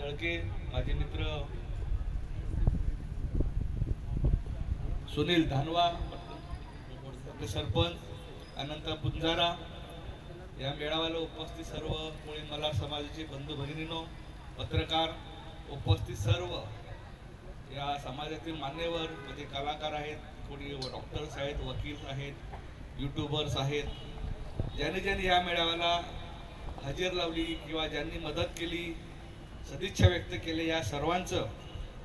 तळके, माझे मित्र सुनील धानवा, आपले सरपंच अनंत पुंजारा, या मेळाव्याला उपस्थित सर्व कोळी मल्हार समाजाचे बंधू भगिनींनो, पत्रकार, उपस्थित सर्व या समाजातील मान्यवर म्हणजे कलाकार आहेत, कोणी डॉक्टर्स आहेत, वकील आहेत, यूट्यूबर्स आहेत, ज्यांनी या मेळाव्याला हजेर लावली किंवा ज्यांनी मदत केली, सदिच्छा व्यक्त केली, या सर्वांचं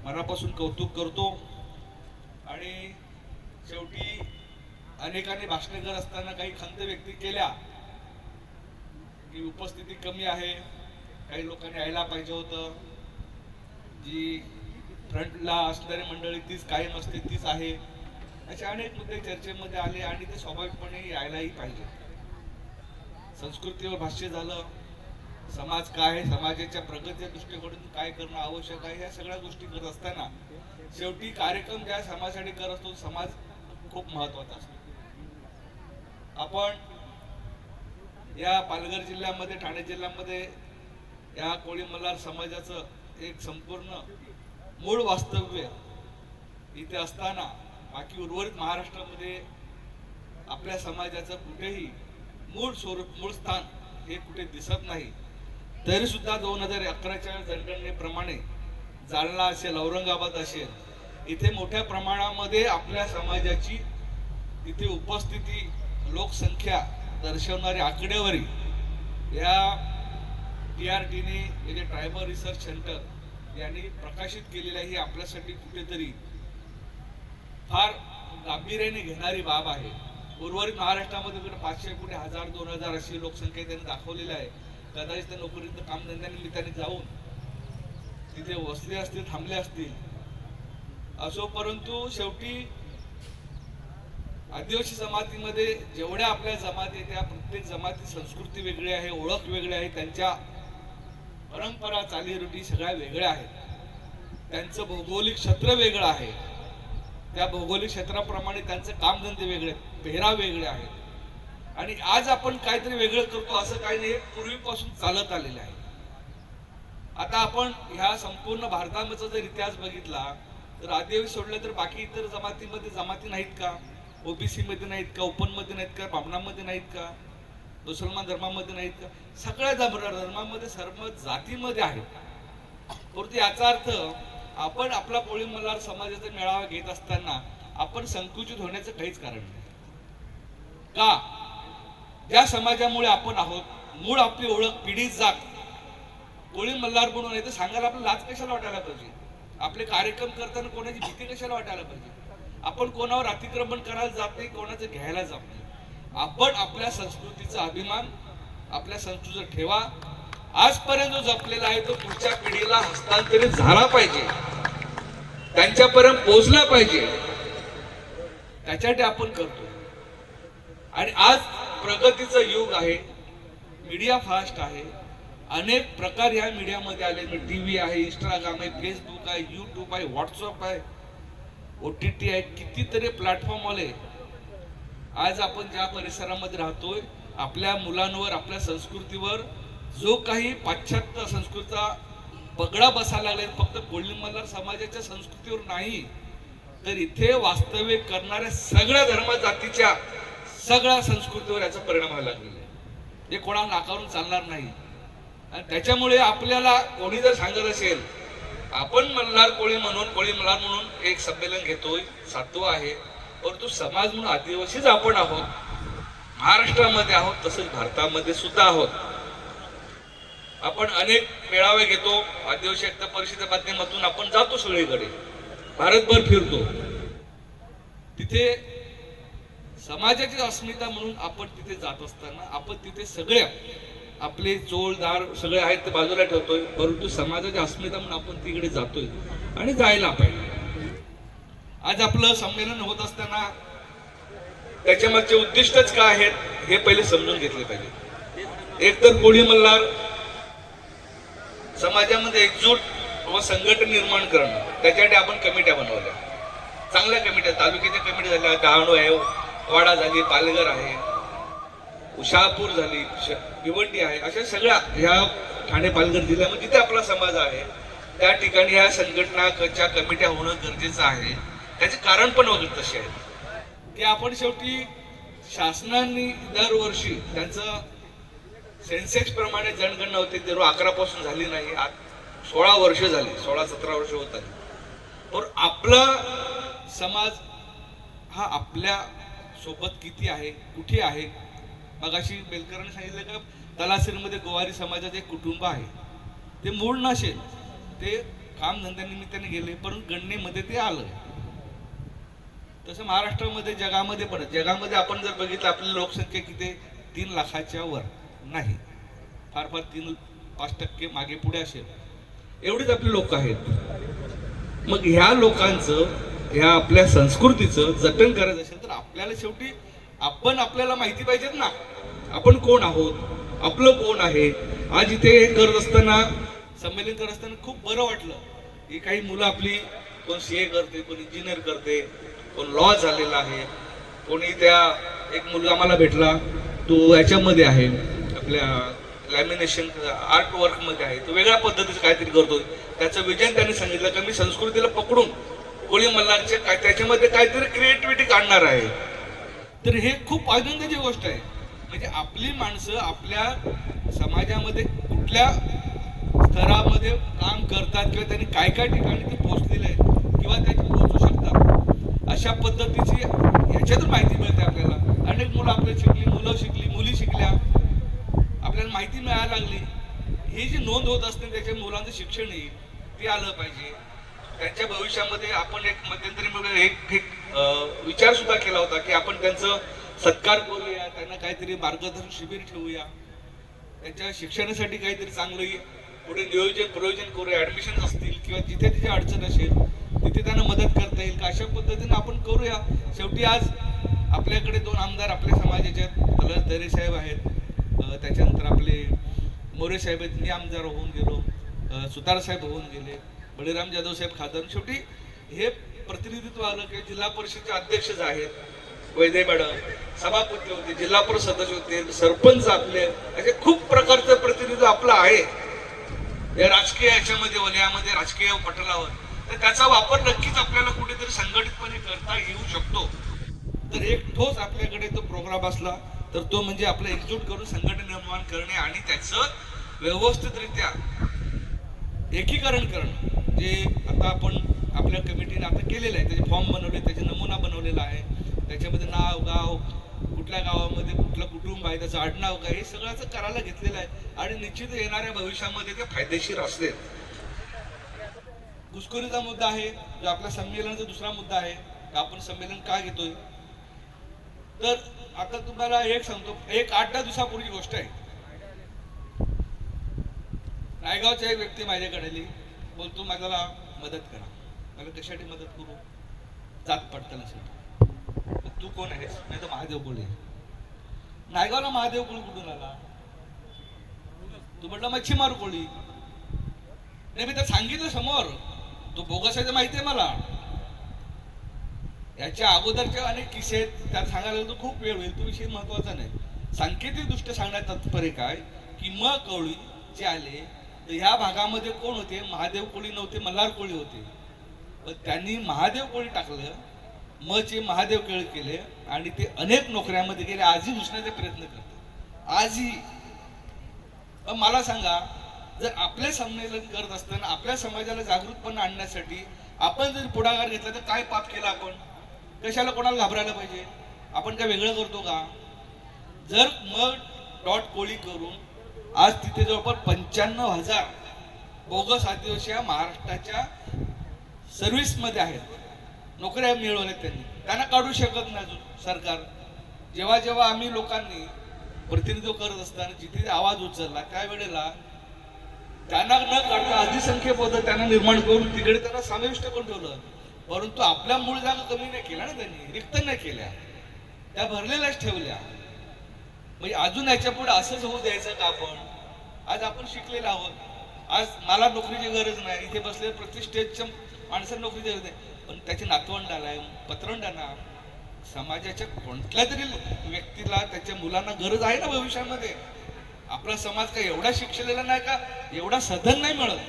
मनापासून कौतुक करतो। आणि शेवटी अनेकांनी भाषणे करत असताना काही खंत व्यक्त केल्या की उपस्थिती कमी आहे, काही लोकांनी यायला पाहिजे होतं, जी फ्रंटला असणारी मंडळी तीच कायम असते तीच आहे, असे अनेक मुद्दे चर्चेमध्ये आले आणि ते स्वाभाविकपणे यायलाही पाहिजे। संस्कृतीवर भाष्य झालं, समाज काय आहे, समाजाच्या प्रगतीच्या दृष्टीकोनातून काय करणं आवश्यक आहे, या सगळ्या गोष्टी करत असताना शेवटी कार्यक्रम ज्या समाजासाठी करत असतो समाज खूप महत्वाचा असतो। आपण या पालघर जिल्ह्यामध्ये, ठाणे जिल्ह्यामध्ये या कोळी मल्हार समाजाचं एक संपूर्ण मूळ वास्तव्य इथे असताना बाकी उर्वरित महाराष्ट्रामध्ये आपल्या समाजाचं कुठेही मूळ स्वरूप, मूळ स्थान हे कुठे दिसत नाही। तरी सुद्धा 2011च्या जनगणनेप्रमाणे जालना असेल, औरंगाबाद असेल, इथे मोठ्या प्रमाणामध्ये आपल्या समाजाची तिथे उपस्थिती, लोकसंख्या दर्शवणारी आकडेवारी या TRTने म्हणजे ट्रायबल रिसर्च सेंटर यांनी प्रकाशित केलेल्या ही आपल्यासाठी कुठेतरी फार गांभीर्याने घेणारी बाब आहे। उर्वरित महाराष्ट्रामध्ये 500 कुठे 1000 2000 अशी लोकसंख्या त्यांनी दाखवलेली आहे। कदाचित त्या नोकरीचं कामधंद्यानिमित्ताने जाऊन तिथे वसले असतील, थांबले असतील असो, परंतु शेवटी आदिवासी जमातीमध्ये जेवढ्या आपल्या जमाती त्या प्रत्येक जमाती संस्कृती वेगळी आहे, ओळख वेगळी आहे, त्यांच्या परंपरा, चालीरूढी सगळ्या वेगळ्या आहेत, त्यांचं भौगोलिक क्षेत्र वेगळं आहे, त्या भौगोलिक क्षेत्राप्रमाणे त्यांचे कामधंदे वेगळे, पेहराव वेगळे आहेत। आणि आज आपण काहीतरी वेगळं करतो असं काही नाही, पूर्वीपासून चालत आलेलं आहे। आता आपण ह्या संपूर्ण भारताचा जर इतिहास बघितला तर आदिवासी सोडले तर बाकी इतर जमातीमध्ये जमाती नाहीत का? ओबीसी मध्ये नाहीत का? ओपन मध्ये नाहीत का? ब्राह्मणांमध्ये नाहीत का? मुसलमान धर्मामध्ये नाहीत का? सगळ्या धर्मामध्ये, सर्व जातीमध्ये आहेत। परंतु याचा अर्थ आपण आपला कोळी मल्हार समाजाचा मेळावा घेत असताना आपण संकुचित होण्याचं काहीच कारण नाही का? ज्या समाजामुळे आपण आहोत, मूळ आपली ओळख, पिढी जात कोळी मल्हार म्हणून आहे, तर सांगायला आपल्याला लाज कशाला वाटायला पाहिजे? आपले कार्यक्रम करताना कोणाची भीती कशाला वाटायला पाहिजे? आपण कोणावर अतिक्रमण करायला जात नाही, कोणाचं घ्यायला जात नाही। आपण आपल्या संस्कृतीचा अभिमान, आपल्या संस्कृतीचा ठेवा आजपर्यंत जो जपलेला आहे तो पुढच्या पिढीला हस्तांतरित झाला पाहिजे, त्यांच्यापर्यंत पोहोचला पाहिजे, त्याच्यासाठी आपण करतो। आणि आज प्रगतीचं युग आहे, मीडिया फास्ट आहे, अनेक प्रकार या मीडियामध्ये आले, टीव्ही आहे, इंस्टाग्राम आहे, फेसबुक आहे, यूट्यूब आहे, व्हॉट्सअप आहे, OTT आहे, कितीतरी प्लॅटफॉर्म आले। आज आपण ज्या परिसरामध्ये राहतोय, आपल्या मुलांवर, आपल्या संस्कृतीवर जो काही पाश्चात्य संस्कृतीचा पगडा बसायला लागले, फक्त कोळी मल्हार समाजाच्या संस्कृतीवर नाही तर इथे वास्तव्य करणाऱ्या सगळ्या धर्म जातीच्या सगळ्या संस्कृतीवर याचा परिणाम व्हायला लागलेला आहे। हे कोणाला नाकारून चालणार नाही। आणि त्याच्यामुळे आपल्याला कोणी जर सांगत असेल आपण मल्हार कोळी म्हणून, कोळी मल्हार म्हणून एक संमेलन घेतोय, 7वं आहे, परंतु समाज म्हणून आदिवासीच आपण आहोत, महाराष्ट्रामध्ये आहोत, तसंच भारतामध्ये सुद्धा आहोत। आपण अनेक मेळावे घेतो, आदिवासी एकता परिषदेच्या माध्यमातून आपण जातो सगळीकडे, भारतभर फिरतो, तिथे समाजाची अस्मिता म्हणून आपण तिथे जात असताना आपण तिथे सगळ्या आपले चोळदार सगळे आहेत ते बाजूला ठेवतोय, परंतु समाजाची अस्मिता म्हणून आपण तिकडे जातोय आणि जायला पाहिजे। आज आपलं संमेलन होत असताना त्याच्या मागचे उद्दिष्टच काय आहेत हे पहिले समजून घेतले पाहिजे। एक तर कोळी मल्हार समाजामध्ये एकजूट व संघटन निर्माण करणं, त्याच्यासाठी आपण कमिट्या बनवल्या, चांगल्या कमिट्या, तालुक्याच्या कमिटी झाल्या, डहाणू आहे, वाडा झाली, पालघर आहे, शहापूर झाली, भिवंडी आहे, अशा सगळ्या ह्या ठाणे पालघर जिल्ह्यामध्ये जिथे आपला समाज आहे त्या ठिकाणी ह्या संघटनाच्या कमिट्या होणं गरजेचं आहे. त्याचे कारण पण वगैरे तसे आहेत की आपण शेवटी शासनाने दरवर्षी त्यांचं सेन्सेक्स प्रमाणे जनगणना होते ते 11 पासून झाली नाही, 16 वर्ष झाली, 16-17 वर्ष होत आली. पण आपला समाज हा आपल्या सोबत किती आहे, कुठे आहे? मगाशी बेलकरांनी सांगितलं का तलासरीमध्ये गोवारी समाजाचे एक कुटुंब आहे. ते मूळ नसेल, ते कामधंद्यानिमित्ताने गेले, पण गणनेमध्ये ते आलं. तसं महाराष्ट्रामध्ये जगामध्ये पण, जगामध्ये आपण जर बघितलं आपली लोकसंख्या किती 3 लाखाच्या वर नाही, फार फार 3-5% मागे पुढे असेल, एवढीच आपली लोक आहेत. मग ह्या लोकांचं, ह्या आपल्या संस्कृतीचं जतन करायचं असेल तर आपल्याला शेवटी आपल्याला माहिती पाहिजेत ना, आपण कोण आहोत, आपलं कोण आहे. आज इथे करत असताना, संमेलन करत असताना खूप बरं वाटलं की काही मुलं आपली, कोण CA करते, कोण इंजिनियर करते, कोण लॉ झालेला आहे, कोणी एक मुलगा मला भेटला तो याच्यामध्ये आहे, आपल्या लॅमिनेशन आर्ट वर्क मध्ये आहे, तो वेगळ्या पद्धतीचं काहीतरी करतोय. त्याचं विजन त्यांनी सांगितलं की मी संस्कृतीला पकडून कोळी मल्हारच्या त्याच्यामध्ये काहीतरी क्रिएटिव्हिटी काढणार आहे. तर हे खूप आनंदाची गोष्ट आहे. म्हणजे आपली माणसं आपल्या समाजामध्ये कुठल्या स्तरामध्ये काम करतात किंवा त्यांनी काय काय ठिकाणी ते पोहोचलेले आहेत किंवा त्याची पोहोचू शकतात, अशा पद्धतीची याच्यातून माहिती मिळते आपल्याला. अनेक मुलं आपल्या शिकली, मुलं शिकली, मुली शिकल्या, आपल्याला माहिती मिळायला लागली. ही जी नोंद होत असते त्याच्या मुलांचं शिक्षण येईल, ते आलं पाहिजे. त्यांच्या भविष्यामध्ये आपण एक मध्यंतरी एक विचार सुद्धा केला होता की आपण त्यांचं सत्कार करूया, त्यांना काहीतरी मार्गदर्शन शिबिर ठेवूया, त्यांच्या शिक्षणासाठी काहीतरी चांगलं पुढे नियोजन प्रयोजन करूया, ऍडमिशन असतील किंवा जिथे तिथे अडचण असेल तिथे त्यांना मदत करता येईल का, अशा पद्धतीने आपण करूया. शेवटी आज आपल्याकडे 2 आमदार आपल्या समाजाचे तलस दरे साहेब आहेत, त्याच्यानंतर आपले मोरे साहेब आहेत, मी आमदार होऊन गेलो, सुतार साहेब होऊन गेले, बळीराम जाधव साहेब खासदार. शेवटी हे प्रतिनिधित्व आलं की जिल्हा परिषदेचे अध्यक्ष जे आहेत वैदे मॅडम, सभापती होते, जिल्हा परिषद सदस्य होते, सरपंच आपले, असे खूप प्रकारचं प्रतिनिधित्व आपलं आहे या राजकीय याच्यामध्ये, वलयामध्ये, राजकीय पटलावर. तर त्याचा वापर नक्कीच आपल्याला कुठेतरी संघटितपणे करता येऊ शकतो. तर एक ठोस आपल्याकडे तो प्रोग्राम असला तर तो म्हणजे आपलं एकजूट करून संघटन निर्माण करणे आणि त्याचं व्यवस्थितरित्या एकीकरण करणं, जे आता आपण आपल्या कमिटीने आता केलेलं आहे. त्याचे फॉर्म बनवले, त्याचे नमुना बनवलेला आहे, त्याच्यामध्ये नाव, गाव, कुठल्या गावामध्ये कुठलं कुटुंब आहे, त्याचं आडनाव काय, हे सगळं करायला घेतलेलं आहे आणि निश्चित येणाऱ्या भविष्यामध्ये ते फायदेशीर असते. घुसखोरीचा मुद्दा आहे जो आपल्या संमेलनाचा दुसरा मुद्दा आहे. आपण संमेलन का घेतोय, तर आता तुम्हाला एक सांगतो, 8-10 दिवसापूर्वी गोष्ट आहे. नायगावचा एक व्यक्ती माझ्याकडे आली, बोलतो मला मदत करा. मला कशासाठी मदत करू? जात पडताना. तू कोण आहेस? नाही तर महादेव कोळी. नायगावला महादेव कोळी कुठून आला? तू म्हटलं मच्छीमार कोळी. नाही, मी तर सांगितलं समोर, तो बोगस आहे माहिती आहे मला. याच्या अगोदरचे अनेक किस्से आहेत, त्यात सांगायला तो खूप वेळ होईल, तो विषय महत्वाचा नाही. सांकेतिक दृष्ट्या सांगण्यात तात्पर्य काय की कोळी जे आले तर ह्या भागामध्ये कोण होते? महादेव कोळी नव्हते, मल्हार कोळी होते. पण त्यांनी महादेव कोळी टाकलं, चे महादेव केळ केले आणि ते अनेक नोकऱ्यामध्ये गेले. आजही घुसण्याचा प्रयत्न करतात आजही. मला सांगा, जर आपले संमेलन करत असताना आपल्या समाजाला जागृतपणे आणण्यासाठी आपण जर पुढाकार घेतला तर काय पाप केला आपण? कशाला कोणाला घाबरायला पाहिजे? आपण काय वेगळं करतो का? जर कोळी करून आज तिथे जवळपास 95,000 बोगस आदिवासी महाराष्ट्राच्या सर्व्हिस मध्ये आहेत, नोकऱ्या मिळवल्या त्यांना काढू शकत नाही अजून सरकार. जेव्हा जेव्हा आम्ही लोकांनी प्रतिनिधित्व करत असताना जिथे आवाज उचलला त्यावेळेला त्यांना न काढता अधिसंख्य पद त्यांना निर्माण करून तिकडे त्यांना समाविष्ट करून ठेवलं. परंतु आपल्या मूळ जागा कमी नाही केल्या ना, त्यांनी रिक्त नाही केल्या, त्या भरलेल्याच ठेवल्या. म्हणजे अजून याच्या पुढे असंच होऊ द्यायचं का आपण? आज आपण शिकलेलो आहोत, आज मला नोकरीची गरज नाही, इथे बसलेल्या प्रतिष्ठेच्या माणसाला नोकरीची गरज नाही, पण त्याची नातवंडाला, पत्रंडांना, समाजाच्या कोणत्या तरी व्यक्तीला, त्याच्या मुलांना गरज आहे ना भविष्यामध्ये. आपला समाज काय एवढा शिक्षलेला नाही का? एवढा सधन नाही मिळत.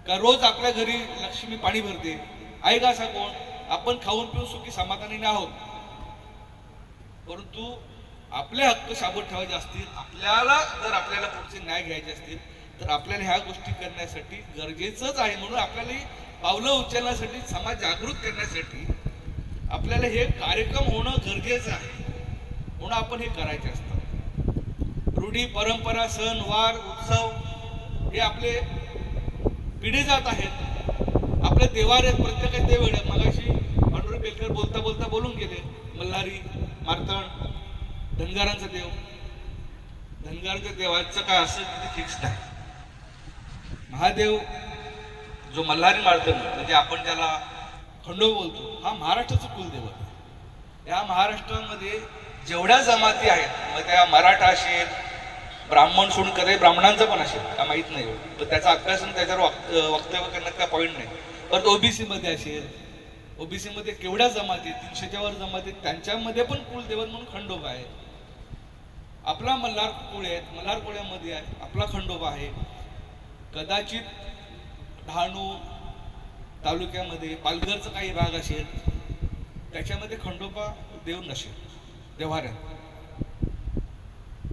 का रोज आपल्या घरी लक्ष्मी पाणी भरते? आहे का असा कोण? आपण खाऊन पिऊन सुखी समाधानी नाही आहोत, परंतु आपले हक्क शाबूत ठेवायचे असतील, आपल्याला जर आपल्याला पुढचे न्याय घ्यायचे असतील तर आपल्याला ह्या गोष्टी करण्यासाठी गरजेचंच आहे. म्हणून आपल्याला पावलं उचलण्यासाठी, समाज जागृत करण्यासाठी आपल्याला हे कार्यक्रम होणं गरजेचं आहे. म्हणून आपण हे करायचे असतात. रूढी, परंपरा, सण वार, उत्सव हे आपले पिढी जात आहेत. आपले देवार आहेत, प्रत्येकाचे देव आहे. मगाशी पांडुरंग बेलकर बोलता बोलता बोलून गेले. मल्हारी, मार्तंड, धनगरांचा देव. धनगरांच्या देवाचं काय असं तिथे फिक्स नाही. महादेव जो मल्हारी मार्तंड म्हणजे आपण त्याला खंडोबा बोलतो, हा महाराष्ट्राचं कुलदेव आहे. या महाराष्ट्रामध्ये जेवढ्या जमाती आहेत, मग त्या मराठा असेल, ब्राह्मण सोडून कधी ब्राह्मणांचा पण असेल का माहित नाही, पण त्याचा अभ्यास त्याच्यावर वक्तव्य करण्यात काय पॉईंट नाही. परत ओबीसी मध्ये असेल, ओबीसी मध्ये केवढ्या जमाती, 300च्या वर जमाती, त्यांच्यामध्ये पण कुलदेवत म्हणून खंडोबा आहे. आपला मल्हार कोळी आहेत, मल्हार कोळ्यामध्ये आहे आपला खंडोबा आहे. कदाचित डहाणू तालुक्यामध्ये पालघरचा काही भाग असेल त्याच्यामध्ये खंडोबा देव नसेल देव्हाऱ्यात,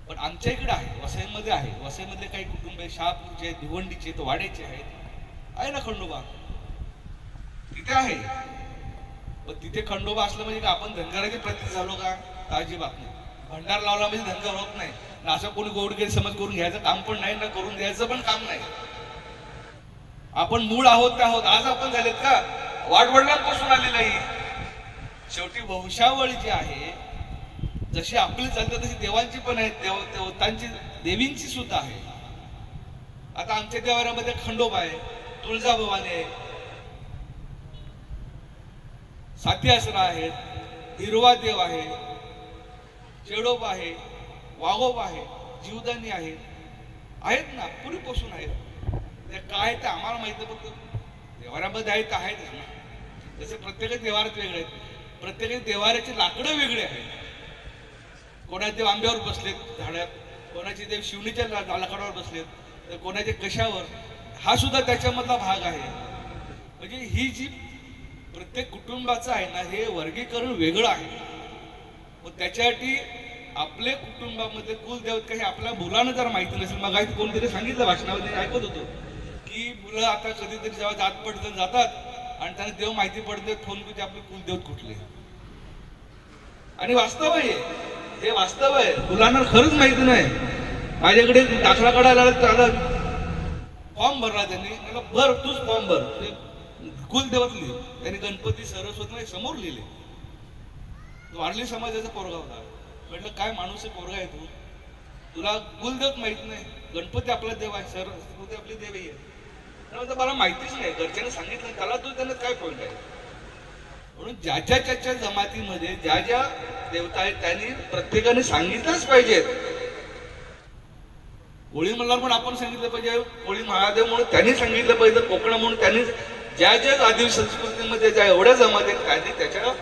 पण आमच्या इकडे आहे, वसईमध्ये आहे. वसईमध्ये काही कुटुंब आहे, शहापूरचे, भिवंडीचे, वाड्याचे आहेत, आहे ना खंडोबा तिथे आहे. पण तिथे खंडोबा असलं म्हणजे आपण धनगराचे प्रतीक झालो का? अजिबात नाही. भंडार लावला म्हणजे धनगर होत नाही ना, असं कोणी गोडगैर समज करून घ्यायचं काम पण नाही ना, करून द्यायचं पण काम नाही. आपण मूळ आहोत त्या आहोत. आज आपण झालेत का? वाडवडिलांपासून आलेलं आहे. शेवटी वंशावळी जी आहे, जशी आपली चालते तशी देवांची पण आहे, देवतांची देवींची सुद्धा आहे. आता आमच्या देवाऱ्यामध्ये खंडोबा आहे, तुळजाभवानी आहे, साती आसरा आहेत, हिरवा देव आहे, चेडोबा आहे, वाघोबा आहे, जीवदानी आहे, आहेत ना, पूर्वीपासून आहेत. ते काय ते आम्हाला माहिती, पण देवाऱ्यामध्ये आहेत आहेत ना. जसे प्रत्येक देवाऱ्यात वेगळे आहेत, प्रत्येक देवाऱ्याची लाकडं वेगळी आहेत. कोणाचे देव आंब्यावर बसलेत झाडात, कोणाचे देव शिवणीच्या लाकडावर बसलेत, तर कोणाचे कशावर, हा सुद्धा त्याच्यामधला भाग आहे. म्हणजे ही जी प्रत्येक कुटुंबाचं आहे ना, हे वर्गीकरण वेगळं आहे. मग त्याच्यासाठी आपले कुटुंबामध्ये कुलदेवत काही आपल्या मुलांना जर माहिती नसेल, मग कोणतरी सांगितलं भाषणामध्ये ऐकत होतो की मुलं आता कधीतरी जेव्हा जात पडत जातात आणि त्यांना देव माहिती पडते, फोन किती आपले कुलदेवत कुठले. आणि वास्तव आहे हे, वास्तव आहे. मुलांना खरंच माहिती नाही. माझ्याकडे दाखला काढायला फॉर्म भरला त्यांनी, मला भर तूच फॉर्म भर, कुलदेवत लिहिले. त्यांनी गणपती सरस्वती समोर लिहिले. वारली समाजाचा पोरगा होता. म्हटलं काय माणूस पोरगा आहे तू, तुला कुलदेवत माहित नाही? गणपती आपला देव आहे, सरस्वती आपली देवी आहे. मला माहितीच नाही, घरच्यांनी सांगितलं, त्याला तू त्यांना काय पॉईंट आहे? म्हणून ज्याच्या त्याच्या जमातीमध्ये ज्या ज्या देवता आहेत त्यांनी प्रत्येकाने सांगितलंच पाहिजेत. कोळी मल्हार म्हणून आपण सांगितलं पाहिजे, कोळी महादेव म्हणून त्यांनी सांगितलं पाहिजे, कोकण म्हणून त्यांनी, ज्या ज्या आदिवासी संस्कृतीमध्ये ज्या एवढ्या जमात आहेत त्यांनी त्याच्या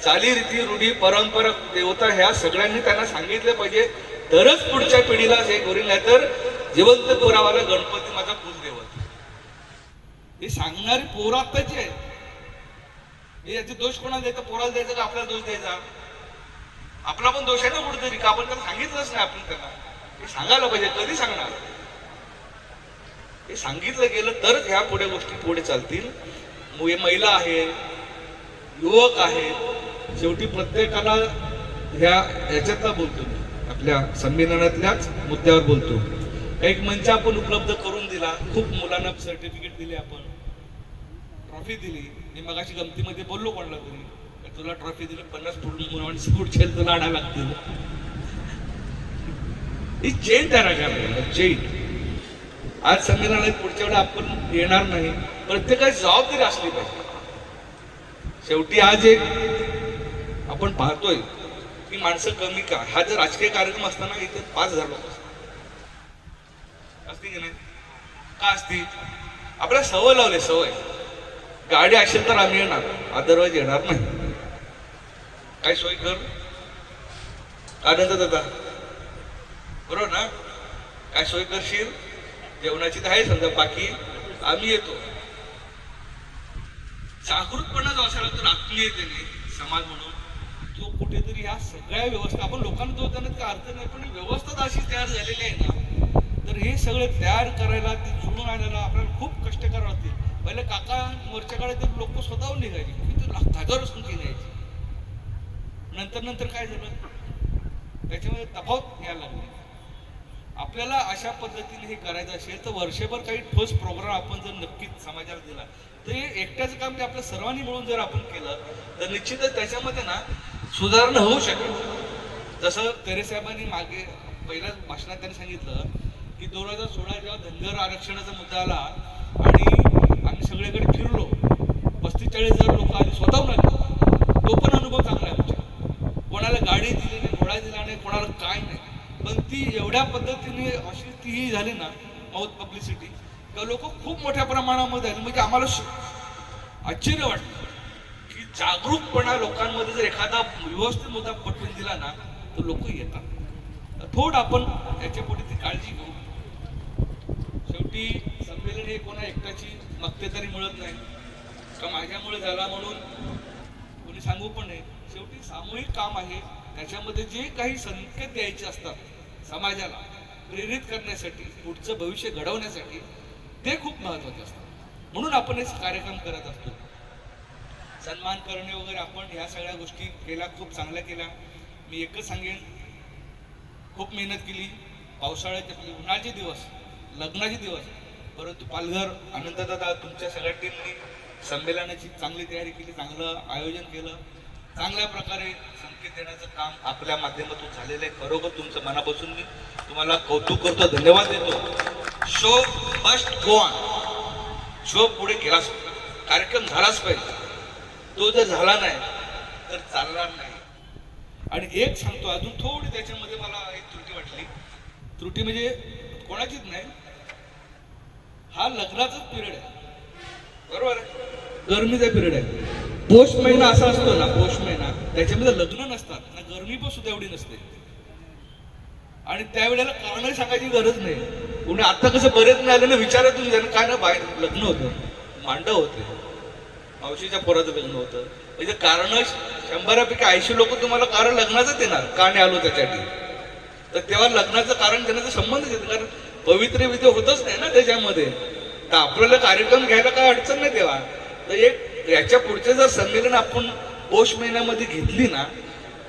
चालीरीती, रूढी, परंपरा, देवता ह्या सगळ्यांनी त्यांना सांगितलं पाहिजे, तरच पुढच्या पिढीला हे करेल. नाही तर जिवंत पुरावाला गणपती माझा कुलदेवत हे सांगणारी पोरं आत्ताची आहे. याचे दोष कोणाला द्यायचा? पोराला द्यायचा का आपल्याला दोष द्यायचा? आपला पण दोष आहे ना कुठेतरी, का आपण त्याला सांगितलंच नाही. आपण त्यांना हे सांगायला पाहिजे. कधी सांगणार? हे सांगितलं गेलं तरच ह्या पुढे गोष्टी पुढे चालतील. महिला आहे, युवक आहेत, शेवटी प्रत्येकाला ह्याच्यातला बोलतो मी, आपल्या संविधानातल्याच मुद्द्यावर बोलतो. एक मंच आपण उपलब्ध करून दिला, खूप मुलांना सर्टिफिकेट दिले, आपण ट्रॉफी दिली. मी मगाशी गमतीमध्ये बोललो कोणाला तरी, तुला ट्रॉफी दिली, 50 फूट खेळ तुला आणायला लागतील. ही चेन तयार करायला चेन. आज संविधानात पुढच्या वेळेला आपण येणार नाही, प्रत्येकाची जबाबदारी असली पाहिजे. शेवटी आज एक आपण पाहतोय की माणसं कमी का, हा जर राजकीय कार्यक्रम असताना इथे 5,000 लोक असते की नाही का? असती. आपल्याला सवय लावली, सवय. गाडी असेल तर आम्ही येणार, अदरवाईज येणार नाही. काय सोय कर आनंद दादा, बरोबर ना? काय सोय करशील? जेवणाची तर आहे समजा, बाकी आम्ही येतो. जागृतपणा जो असायला तो आत्मीयतेने समाज म्हणून तो कुठेतरी ह्या सगळ्या व्यवस्था आपण लोकांना तो देण्यात काय अर्थ नाही, पण व्यवस्था अशी तयार झालेली आहे ना, तर हे सगळे तयार करायला ते जुळून आणायला आपल्याला खूप कष्ट करावं लागते. पहिले काका मोर्चाकडे ते लोक स्वतःहून निघायचे, किती हजारो संख्येने यायची. नंतर नंतर काय झालं, त्याच्यामध्ये तफावत यायला लागली. आपल्याला अशा पद्धतीने हे करायचं असेल तर वर्षभर काही ठोस प्रोग्राम आपण जर नक्कीच समाजाला दिला तर हे एकट्याचं काम ते आपल्या सर्वांनी मिळून जर आपण केलं तर निश्चितच त्याच्यामध्ये ना सुधारणा होऊ शकेल. जसं तेरे साहेबांनी मागे पहिल्या भाषणात त्यांनी सांगितलं की 2016 जेव्हा धनगर आरक्षणाचा मुद्दा आला आणि आम्ही सगळीकडे फिरलो, 45,000 लोक आली स्वतःहून आले, तो पण अनुभव चांगला आहे आमच्या. कोणाला गाडी दिली नाही, घोडा दिला नाही, कोणाला काय नाही, पण ती एवढ्या पद्धतीने अशी ती झाली ना माउथ पब्लिसिटी का लोक खूप मोठ्या प्रमाणामध्ये आले. म्हणजे आम्हाला आश्चर्य वाटतं की जागरूकपणा लोकांमध्ये जर एखादा व्यवस्थित मुद्दा पटवून दिला ना तर लोक येतात. थोडं आपण याच्या पुढे ती काळजी घेऊ. शेवटी संमेलन हे कोणा एकट्याची मक्तेदारी मिळत नाही का माझ्यामुळे झाला म्हणून कोणी सांगू पण नाही. शेवटी सामूहिक काम आहे. त्याच्यामध्ये जे काही संकेत द्यायचे असतात समाजाला प्रेरित करण्यासाठी, पुढचं भविष्य घडवण्यासाठी, ते खूप महत्वाचे असतात. म्हणून आपण हे कार्यक्रम करत असतो. सन्मान करणे वगैरे आपण ह्या सगळ्या गोष्टी केल्या, खूप चांगल्या केल्या. मी एकच सांगेन, खूप मेहनत केली. पावसाळ्याचे उन्हाळ्याचे दिवस, लग्नाचे दिवस, परंतु पालघर आनंददादा तुमच्या सगळ्या टीमनी संमेलनाची चांगली तयारी केली, चांगलं आयोजन केलं, चांगल्या प्रकारे संकेत देण्याचं काम आपल्या माध्यमातून झालेलं आहे. खरोखर तुमचं मनापासून मी तुम्हाला कौतुक करतो, धन्यवाद देतो. Show must go on. Show पुढे गेलाच, कार्यक्रम झालाच पाहिजे. तो जर झाला नाही तर चालणार नाही. आणि एक सांगतो अजून थोडी त्याच्यामध्ये मला एक त्रुटी वाटली. त्रुटी म्हणजे कोणाचीच नाही, हा लग्नाचाच पिरियड आहे, बरोबर आहे, गरमीचा पिरियड आहे. पौष महिना असा असतो ना, पौष महिना त्याच्यामध्ये लग्न नसतात ना, गरमी पण सुद्धा एवढी नसते. आणि त्यावेळेला कारण सांगायची गरज नाही. पुणे आता कसं बरेच नाही आले ना, विचारा तुम्ही काय ना, बाहेर लग्न होतं, मांडव होते, मावशीच्या पोराचं लग्न होतं. म्हणजे कारण 100पैकी 80 लोक तुम्हाला कारण लग्नाचंच देणार, का नाही आलो त्याच्यासाठी. तर तेव्हा लग्नाचं कारण देण्याचा संबंधच येतो, कारण पवित्र विधी होतच नाही ना त्याच्यामध्ये. तर आपल्याला कार्यक्रम घ्यायला काय अडचण नाही तेव्हा. तर एक याच्या पुढचे जर संमेलन आपण पौष महिन्यामध्ये घेतली ना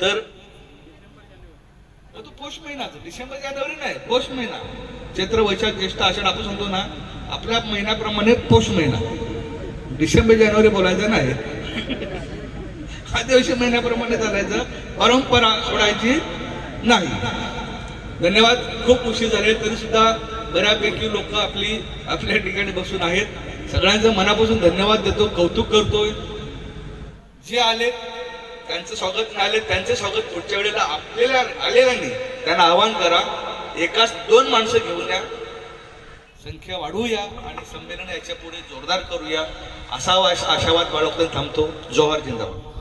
तर तो पौष महिनाच, डिसेंबर जानेवारी नाही, पौष महिना. चैत्र वैशाख ज्येष्ठ आषाढ आपण सांगतो ना, आपल्या महिन्याप्रमाणे पौष महिना. डिसेंबर जानेवारी बोलायचं नाही, हा दिवशी महिन्याप्रमाणे चालायचं, परंपरा सोडायची नाही. धन्यवाद. खूप उशीर झाले तरी सुद्धा बऱ्यापैकी लोक आपल्या ठिकाणी बसून आहेत. सगळ्यांचं मनापासून धन्यवाद देतो, कौतुक करतोय. जे आले त्यांचं स्वागत नाही आले त्यांचे स्वागत पुढच्या वेळेला आपल्याला आलेल्यांनी त्यांना आवाहन करा, एकाच 2 माणसं घेऊन या, संख्या वाढवूया आणि संमेलन याच्या पुढे जोरदार करूया, असा आशावाद बाळगून थांबतो. जोहार, जिंदाबाद.